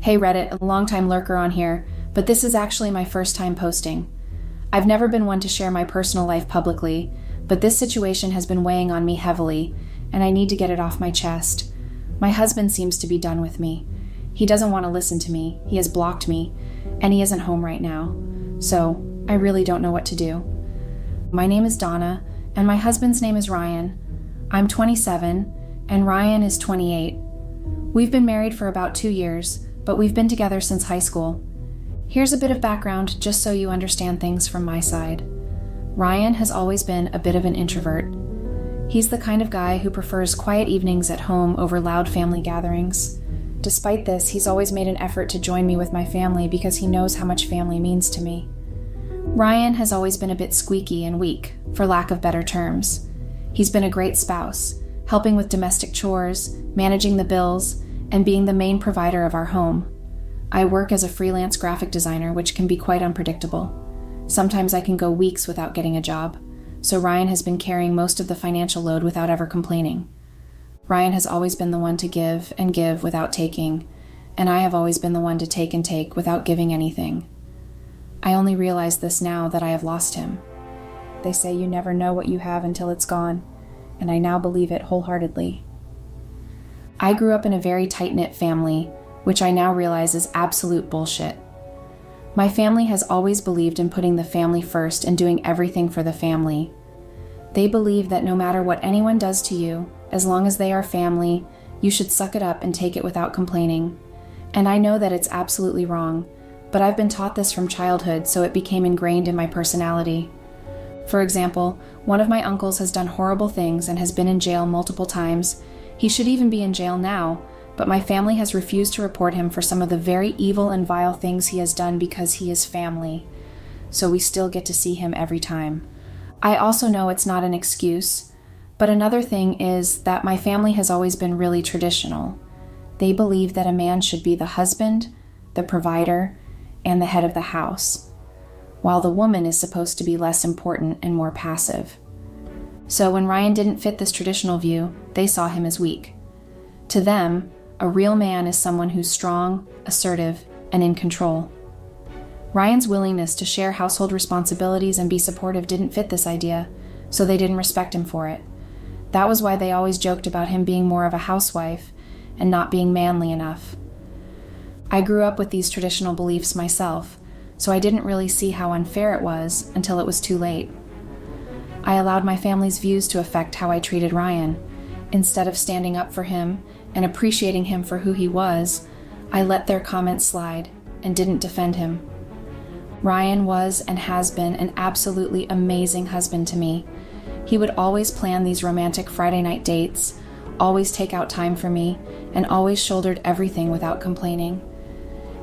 Hey Reddit, a longtime lurker on here, but this is actually my first time posting. I've never been one to share my personal life publicly, but this situation has been weighing on me heavily, and I need to get it off my chest. My husband seems to be done with me. He doesn't want to listen to me, he has blocked me, and he isn't home right now. So, I really don't know what to do. My name is Donna, and my husband's name is Ryan. I'm 27, and Ryan is 28. We've been married for about 2 years, but we've been together since high school. Here's a bit of background just so you understand things from my side. Ryan has always been a bit of an introvert. He's the kind of guy who prefers quiet evenings at home over loud family gatherings. Despite this, he's always made an effort to join me with my family because he knows how much family means to me. Ryan has always been a bit squeaky and weak, for lack of better terms. He's been a great spouse, helping with domestic chores, managing the bills, and being the main provider of our home. I work as a freelance graphic designer, which can be quite unpredictable. Sometimes I can go weeks without getting a job, so Ryan has been carrying most of the financial load without ever complaining. Ryan has always been the one to give and give without taking, and I have always been the one to take and take without giving anything. I only realize this now that I have lost him. They say you never know what you have until it's gone, and I now believe it wholeheartedly. I grew up in a very tight-knit family, which I now realize is absolute bullshit. My family has always believed in putting the family first and doing everything for the family. They believe that no matter what anyone does to you, as long as they are family, you should suck it up and take it without complaining. And I know that it's absolutely wrong, but I've been taught this from childhood, so it became ingrained in my personality. For example, one of my uncles has done horrible things and has been in jail multiple times. He should even be in jail now, but my family has refused to report him for some of the very evil and vile things he has done because he is family. So we still get to see him every time. I also know it's not an excuse, but another thing is that my family has always been really traditional. They believe that a man should be the husband, the provider, and the head of the house, while the woman is supposed to be less important and more passive. So when Ryan didn't fit this traditional view, they saw him as weak. To them, a real man is someone who's strong, assertive, and in control. Ryan's willingness to share household responsibilities and be supportive didn't fit this idea, so they didn't respect him for it. That was why they always joked about him being more of a housewife and not being manly enough. I grew up with these traditional beliefs myself, so I didn't really see how unfair it was until it was too late. I allowed my family's views to affect how I treated Ryan. Instead of standing up for him and appreciating him for who he was, I let their comments slide and didn't defend him. Ryan was and has been an absolutely amazing husband to me. He would always plan these romantic Friday night dates, always take out time for me, and always shouldered everything without complaining.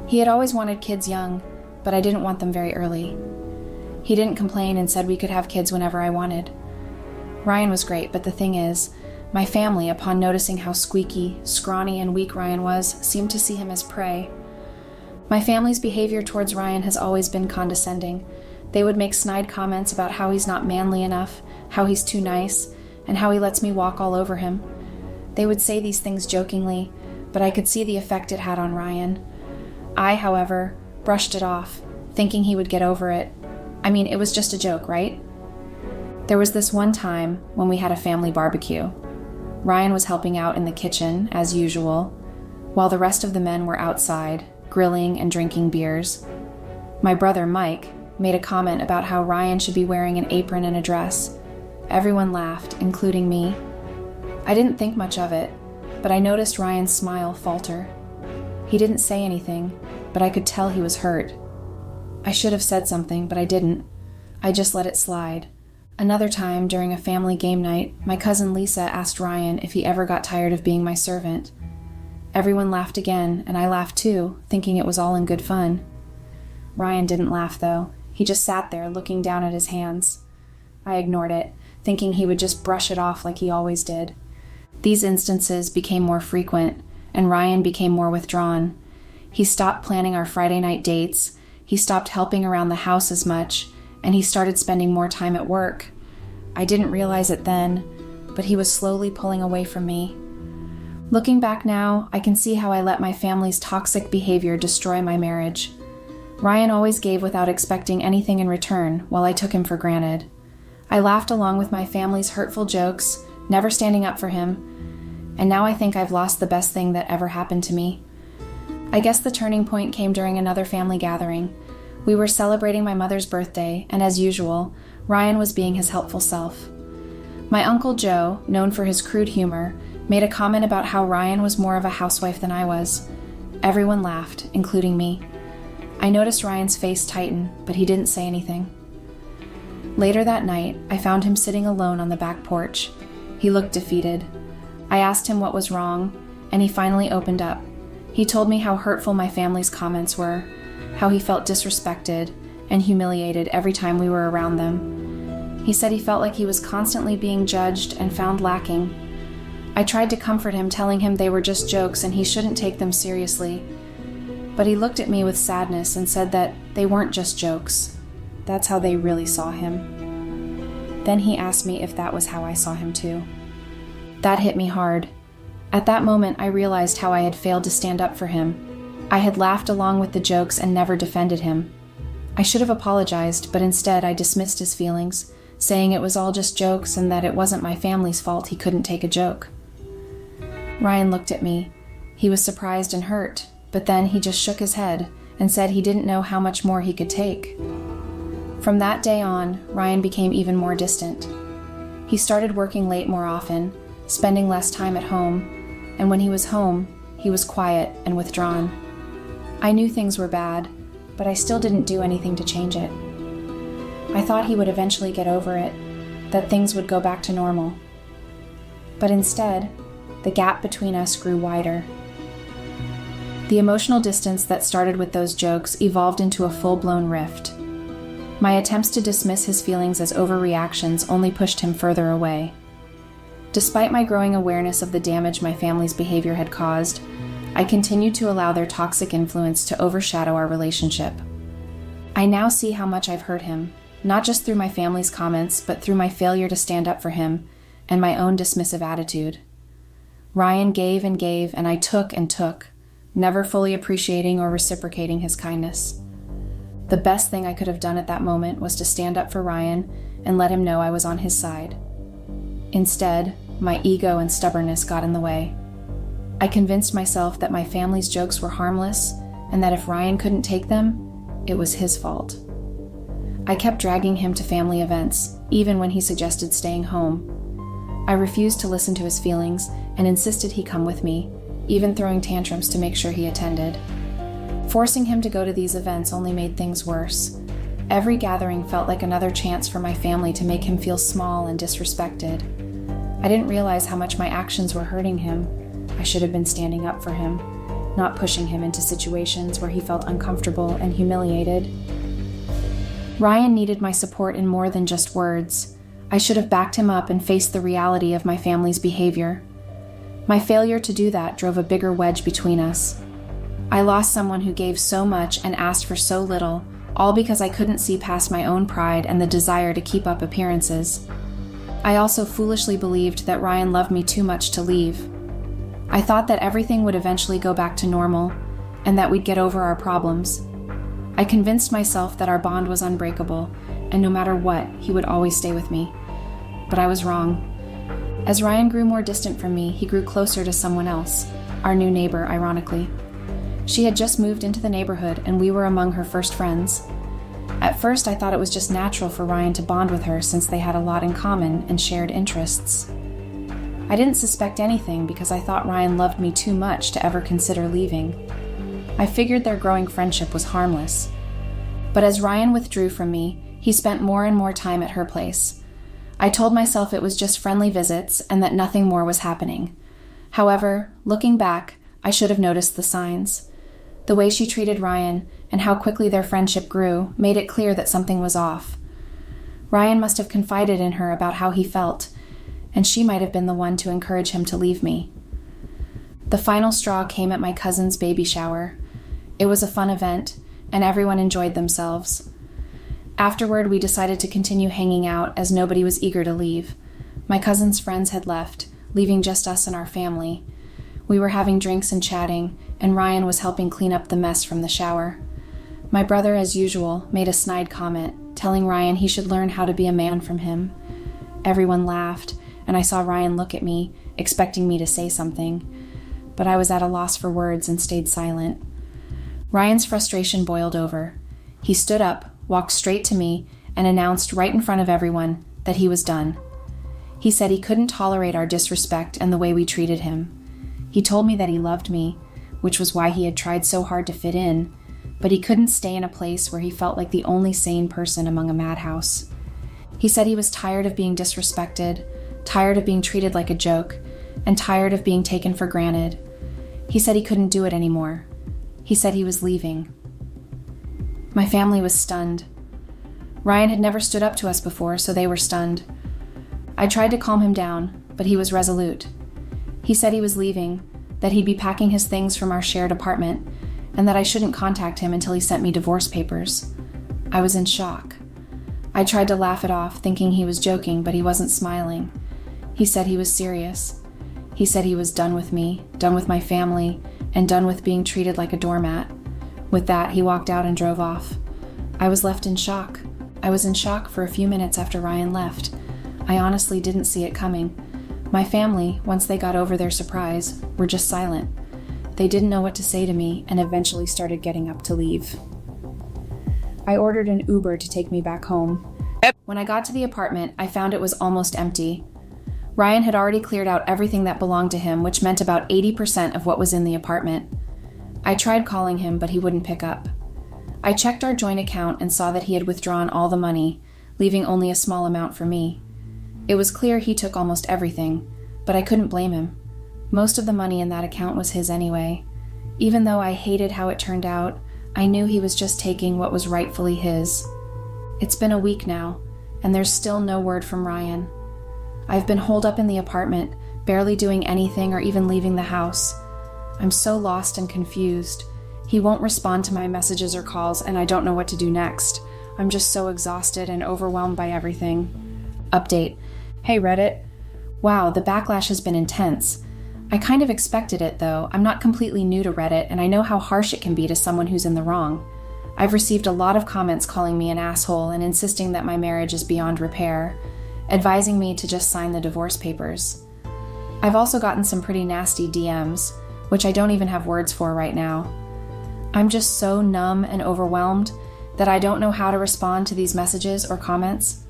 He had always wanted kids young, but I didn't want them very early. He didn't complain and said we could have kids whenever I wanted. Ryan was great, but the thing is, my family, upon noticing how squeaky, scrawny, and weak Ryan was, seemed to see him as prey. My family's behavior towards Ryan has always been condescending. They would make snide comments about how he's not manly enough, how he's too nice, and how he lets me walk all over him. They would say these things jokingly, but I could see the effect it had on Ryan. I, however, brushed it off, thinking he would get over it. I mean, it was just a joke, right? There was this one time when we had a family barbecue. Ryan was helping out in the kitchen, as usual, while the rest of the men were outside, grilling and drinking beers. My brother, Mike, made a comment about how Ryan should be wearing an apron and a dress. Everyone laughed, including me. I didn't think much of it, but I noticed Ryan's smile falter. He didn't say anything, but I could tell he was hurt. I should have said something, but I didn't. I just let it slide. Another time, during a family game night, my cousin Lisa asked Ryan if he ever got tired of being my servant. Everyone laughed again, and I laughed too, thinking it was all in good fun. Ryan didn't laugh, though. He just sat there, looking down at his hands. I ignored it, thinking he would just brush it off like he always did. These instances became more frequent, and Ryan became more withdrawn. He stopped planning our Friday night dates, he stopped helping around the house as much, and he started spending more time at work. I didn't realize it then, but he was slowly pulling away from me. Looking back now, I can see how I let my family's toxic behavior destroy my marriage. Ryan always gave without expecting anything in return, while I took him for granted. I laughed along with my family's hurtful jokes, never standing up for him, and now I think I've lost the best thing that ever happened to me. I guess the turning point came during another family gathering. We were celebrating my mother's birthday, and as usual, Ryan was being his helpful self. My Uncle Joe, known for his crude humor, made a comment about how Ryan was more of a housewife than I was. Everyone laughed, including me. I noticed Ryan's face tighten, but he didn't say anything. Later that night, I found him sitting alone on the back porch. He looked defeated. I asked him what was wrong, and he finally opened up. He told me how hurtful my family's comments were, how he felt disrespected and humiliated every time we were around them. He said he felt like he was constantly being judged and found lacking. I tried to comfort him, telling him they were just jokes and he shouldn't take them seriously. But he looked at me with sadness and said that they weren't just jokes. That's how they really saw him. Then he asked me if that was how I saw him too. That hit me hard. At that moment, I realized how I had failed to stand up for him. I had laughed along with the jokes and never defended him. I should have apologized, but instead I dismissed his feelings, saying it was all just jokes and that it wasn't my family's fault he couldn't take a joke. Ryan looked at me. He was surprised and hurt, but then he just shook his head and said he didn't know how much more he could take. From that day on, Ryan became even more distant. He started working late more often, spending less time at home, and when he was home, he was quiet and withdrawn. I knew things were bad, but I still didn't do anything to change it. I thought he would eventually get over it, that things would go back to normal. But instead, the gap between us grew wider. The emotional distance that started with those jokes evolved into a full-blown rift. My attempts to dismiss his feelings as overreactions only pushed him further away. Despite my growing awareness of the damage my family's behavior had caused, I continued to allow their toxic influence to overshadow our relationship. I now see how much I've hurt him, not just through my family's comments, but through my failure to stand up for him and my own dismissive attitude. Ryan gave, and I took and took, never fully appreciating or reciprocating his kindness. The best thing I could have done at that moment was to stand up for Ryan and let him know I was on his side. Instead, my ego and stubbornness got in the way. I convinced myself that my family's jokes were harmless and that if Ryan couldn't take them, it was his fault. I kept dragging him to family events, even when he suggested staying home. I refused to listen to his feelings and insisted he come with me, even throwing tantrums to make sure he attended. Forcing him to go to these events only made things worse. Every gathering felt like another chance for my family to make him feel small and disrespected. I didn't realize how much my actions were hurting him. I should have been standing up for him, not pushing him into situations where he felt uncomfortable and humiliated. Ryan needed my support in more than just words. I should have backed him up and faced the reality of my family's behavior. My failure to do that drove a bigger wedge between us. I lost someone who gave so much and asked for so little, all because I couldn't see past my own pride and the desire to keep up appearances. I also foolishly believed that Ryan loved me too much to leave. I thought that everything would eventually go back to normal and that we'd get over our problems. I convinced myself that our bond was unbreakable, and no matter what, he would always stay with me. But I was wrong. As Ryan grew more distant from me, he grew closer to someone else, our new neighbor, ironically. She had just moved into the neighborhood, and we were among her first friends. At first, I thought it was just natural for Ryan to bond with her since they had a lot in common and shared interests. I didn't suspect anything because I thought Ryan loved me too much to ever consider leaving. I figured their growing friendship was harmless. But as Ryan withdrew from me, he spent more and more time at her place. I told myself it was just friendly visits and that nothing more was happening. However, looking back, I should have noticed the signs. The way she treated Ryan and how quickly their friendship grew made it clear that something was off. Ryan must have confided in her about how he felt, and she might have been the one to encourage him to leave me. The final straw came at my cousin's baby shower. It was a fun event, and everyone enjoyed themselves. Afterward, we decided to continue hanging out as nobody was eager to leave. My cousin's friends had left, leaving just us and our family. We were having drinks and chatting, and Ryan was helping clean up the mess from the shower. My brother, as usual, made a snide comment, telling Ryan he should learn how to be a man from him. Everyone laughed, and I saw Ryan look at me, expecting me to say something, but I was at a loss for words and stayed silent. Ryan's frustration boiled over. He stood up, walked straight to me, and announced right in front of everyone that he was done. He said he couldn't tolerate our disrespect and the way we treated him. He told me that he loved me, which was why he had tried so hard to fit in, but he couldn't stay in a place where he felt like the only sane person among a madhouse. He said he was tired of being disrespected, tired of being treated like a joke, and tired of being taken for granted. He said he couldn't do it anymore. He said he was leaving. My family was stunned. Ryan had never stood up to us before, so they were stunned. I tried to calm him down, but he was resolute. He said he was leaving, that he'd be packing his things from our shared apartment, and that I shouldn't contact him until he sent me divorce papers. I was in shock. I tried to laugh it off, thinking he was joking, but he wasn't smiling. He said he was serious. He said he was done with me, done with my family, and done with being treated like a doormat. With that, he walked out and drove off. I was left in shock. I was in shock for a few minutes after Ryan left. I honestly didn't see it coming. My family, once they got over their surprise, were just silent. They didn't know what to say to me and eventually started getting up to leave. I ordered an Uber to take me back home. When I got to the apartment, I found it was almost empty. Ryan had already cleared out everything that belonged to him, which meant about 80% of what was in the apartment. I tried calling him, but he wouldn't pick up. I checked our joint account and saw that he had withdrawn all the money, leaving only a small amount for me. It was clear he took almost everything, but I couldn't blame him. Most of the money in that account was his anyway. Even though I hated how it turned out, I knew he was just taking what was rightfully his. It's been a week now, and there's still no word from Ryan. I've been holed up in the apartment, barely doing anything or even leaving the house. I'm so lost and confused. He won't respond to my messages or calls, and I don't know what to do next. I'm just so exhausted and overwhelmed by everything. Update. Hey Reddit. Wow, the backlash has been intense. I kind of expected it, though. I'm not completely new to Reddit, and I know how harsh it can be to someone who's in the wrong. I've received a lot of comments calling me an asshole and insisting that my marriage is beyond repair, advising me to just sign the divorce papers. I've also gotten some pretty nasty DMs, which I don't even have words for right now. I'm just so numb and overwhelmed that I don't know how to respond to these messages or comments.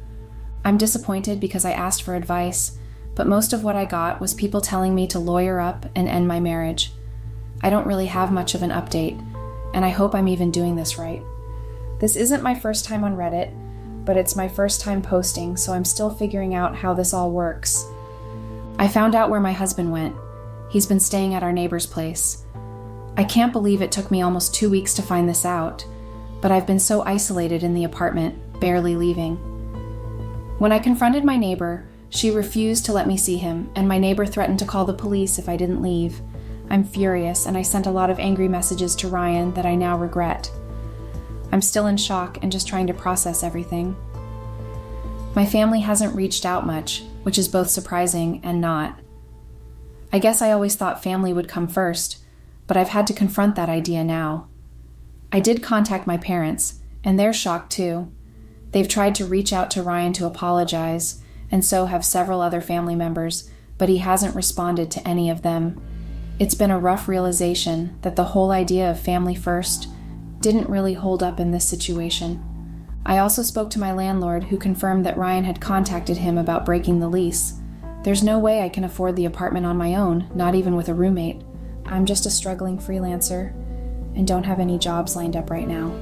I'm disappointed because I asked for advice, but most of what I got was people telling me to lawyer up and end my marriage. I don't really have much of an update, and I hope I'm even doing this right. This isn't my first time on Reddit, but it's my first time posting, so I'm still figuring out how this all works. I found out where my husband went. He's been staying at our neighbor's place. I can't believe it took me almost 2 weeks to find this out, but I've been so isolated in the apartment, barely leaving. When I confronted my neighbor, she refused to let me see him, and my neighbor threatened to call the police if I didn't leave. I'm furious, and I sent a lot of angry messages to Ryan that I now regret. I'm still in shock and just trying to process everything. My family hasn't reached out much, which is both surprising and not. I guess I always thought family would come first, but I've had to confront that idea now. I did contact my parents, and they're shocked too. They've tried to reach out to Ryan to apologize, and so have several other family members, but he hasn't responded to any of them. It's been a rough realization that the whole idea of family first didn't really hold up in this situation. I also spoke to my landlord, who confirmed that Ryan had contacted him about breaking the lease. There's no way I can afford the apartment on my own, not even with a roommate. I'm just a struggling freelancer and don't have any jobs lined up right now.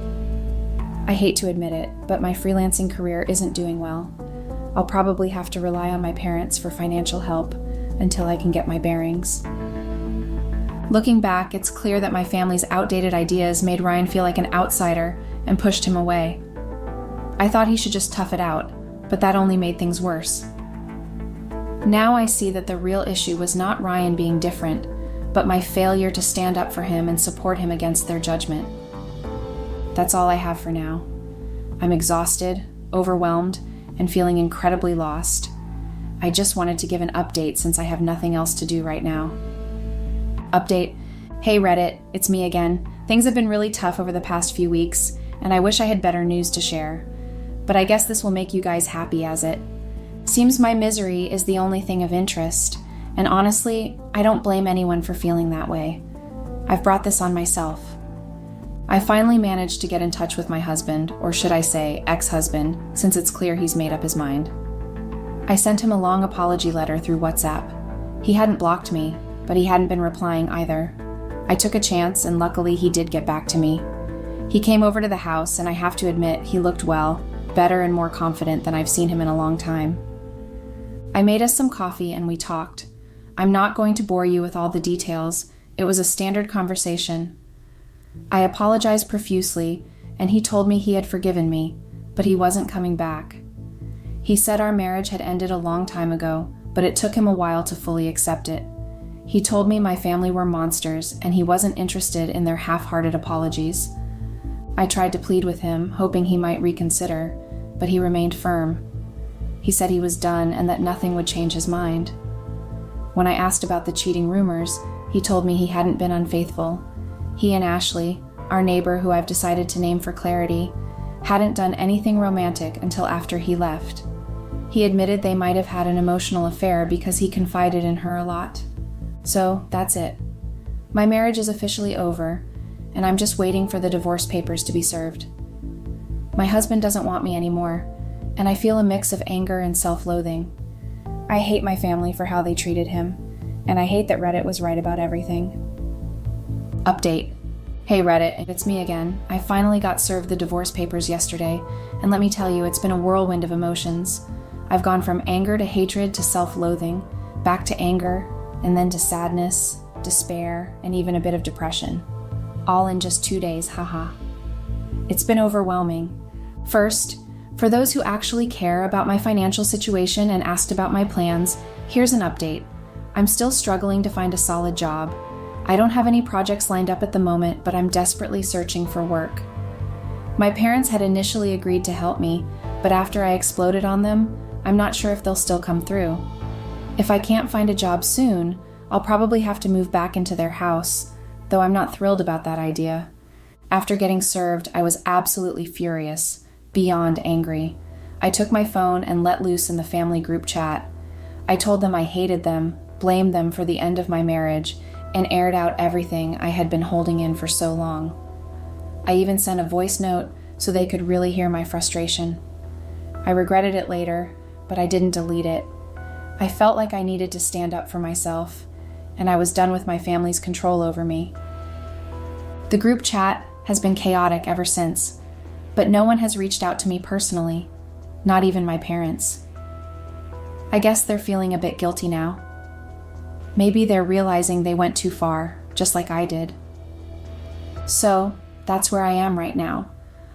I hate to admit it, but my freelancing career isn't doing well. I'll probably have to rely on my parents for financial help until I can get my bearings. Looking back, it's clear that my family's outdated ideas made Ryan feel like an outsider and pushed him away. I thought he should just tough it out, but that only made things worse. Now I see that the real issue was not Ryan being different, but my failure to stand up for him and support him against their judgment. That's all I have for now. I'm exhausted, overwhelmed, and feeling incredibly lost. I just wanted to give an update since I have nothing else to do right now. Update. Hey Reddit, it's me again. Things have been really tough over the past few weeks, and I wish I had better news to share. But I guess this will make you guys happy as it. Seems my misery is the only thing of interest, and honestly, I don't blame anyone for feeling that way. I've brought this on myself. I finally managed to get in touch with my husband, or should I say ex-husband, since it's clear he's made up his mind. I sent him a long apology letter through WhatsApp. He hadn't blocked me, but he hadn't been replying either. I took a chance, and luckily he did get back to me. He came over to the house, and I have to admit he looked well, better and more confident than I've seen him in a long time. I made us some coffee and we talked. I'm not going to bore you with all the details. It was a standard conversation. I apologized profusely, and he told me he had forgiven me, but he wasn't coming back. He said our marriage had ended a long time ago, but it took him a while to fully accept it. He told me my family were monsters, and he wasn't interested in their half-hearted apologies. I tried to plead with him, hoping he might reconsider, but he remained firm. He said he was done and that nothing would change his mind. When I asked about the cheating rumors, he told me he hadn't been unfaithful. He and Ashley, our neighbor who I've decided to name for clarity, hadn't done anything romantic until after he left. He admitted they might have had an emotional affair because he confided in her a lot. So that's it. My marriage is officially over, and I'm just waiting for the divorce papers to be served. My husband doesn't want me anymore, and I feel a mix of anger and self-loathing. I hate my family for how they treated him, and I hate that Reddit was right about everything. Update. Hey Reddit, it's me again. I finally got served the divorce papers yesterday, and let me tell you, it's been a whirlwind of emotions. I've gone from anger to hatred to self-loathing, back to anger, and then to sadness, despair, and even a bit of depression. All in just 2 days, haha. It's been overwhelming. First, for those who actually care about my financial situation and asked about my plans, here's an update. I'm still struggling to find a solid job. I don't have any projects lined up at the moment, but I'm desperately searching for work. My parents had initially agreed to help me, but after I exploded on them, I'm not sure if they'll still come through. If I can't find a job soon, I'll probably have to move back into their house, though I'm not thrilled about that idea. After getting served, I was absolutely furious, beyond angry. I took my phone and let loose in the family group chat. I told them I hated them, blamed them for the end of my marriage, and aired out everything I had been holding in for so long. I even sent a voice note so they could really hear my frustration. I regretted it later, but I didn't delete it. I felt like I needed to stand up for myself, and I was done with my family's control over me. The group chat has been chaotic ever since, but no one has reached out to me personally, not even my parents. I guess they're feeling a bit guilty now. Maybe they're realizing they went too far, just like I did. So, that's where I am right now.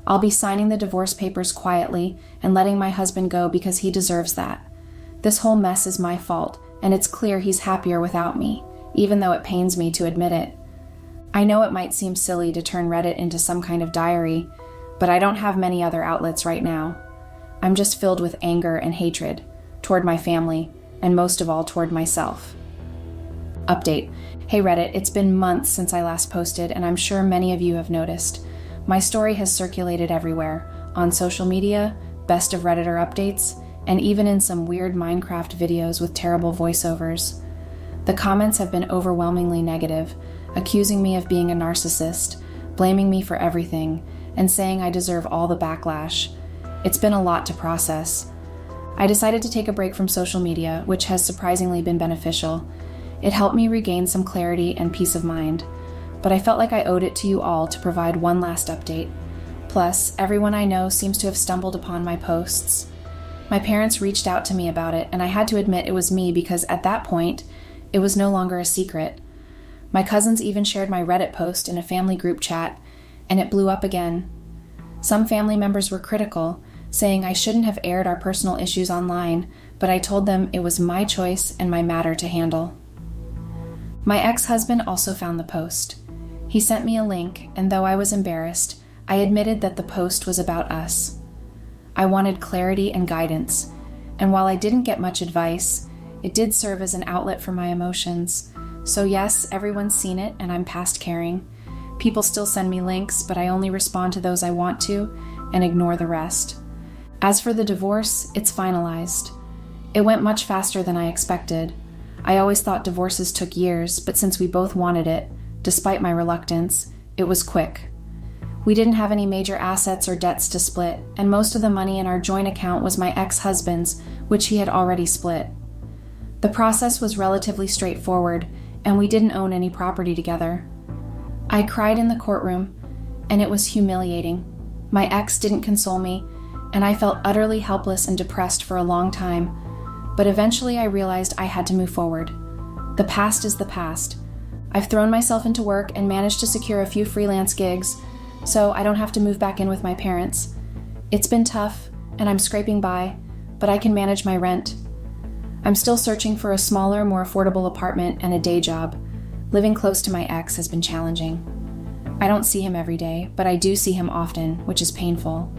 I'll be signing the divorce papers quietly and letting my husband go because he deserves that. This whole mess is my fault, and it's clear he's happier without me, even though it pains me to admit it. I know it might seem silly to turn Reddit into some kind of diary, but I don't have many other outlets right now. I'm just filled with anger and hatred toward my family, and most of all toward myself. Update. Hey Reddit, it's been months since I last posted, and I'm sure many of you have noticed. My story has circulated everywhere, on social media, best of Redditor updates, and even in some weird Minecraft videos with terrible voiceovers. The comments have been overwhelmingly negative, accusing me of being a narcissist, blaming me for everything, and saying I deserve all the backlash. It's been a lot to process. I decided to take a break from social media, which has surprisingly been beneficial. It helped me regain some clarity and peace of mind, but I felt like I owed it to you all to provide one last update. Plus, everyone I know seems to have stumbled upon my posts. My parents reached out to me about it, and I had to admit it was me because at that point, it was no longer a secret. My cousins even shared my Reddit post in a family group chat, and it blew up again. Some family members were critical, saying I shouldn't have aired our personal issues online, but I told them it was my choice and my matter to handle. My ex-husband also found the post. He sent me a link, and though I was embarrassed, I admitted that the post was about us. I wanted clarity and guidance, and while I didn't get much advice, it did serve as an outlet for my emotions, So yes, everyone's seen it and I'm past caring. People still send me links, but I only respond to those I want to and ignore the rest. As for the divorce, it's finalized. It went much faster than I expected. I always thought divorces took years, but since we both wanted it, despite my reluctance, it was quick. We didn't have any major assets or debts to split, and most of the money in our joint account was my ex-husband's, which he had already split. The process was relatively straightforward, and we didn't own any property together. I cried in the courtroom, and it was humiliating. My ex didn't console me, and I felt utterly helpless and depressed for a long time, but eventually I realized I had to move forward. The past is the past. I've thrown myself into work and managed to secure a few freelance gigs, so I don't have to move back in with my parents. It's been tough, and I'm scraping by, but I can manage my rent. I'm still searching for a smaller, more affordable apartment and a day job. Living close to my ex has been challenging. I don't see him every day, but I do see him often, which is painful.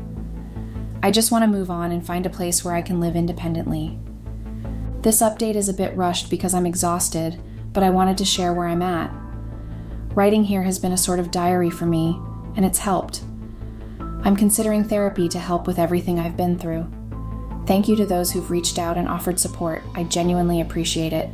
I just want to move on and find a place where I can live independently. This update is a bit rushed because I'm exhausted, but I wanted to share where I'm at. Writing here has been a sort of diary for me, and it's helped. I'm considering therapy to help with everything I've been through. Thank you to those who've reached out and offered support. I genuinely appreciate it.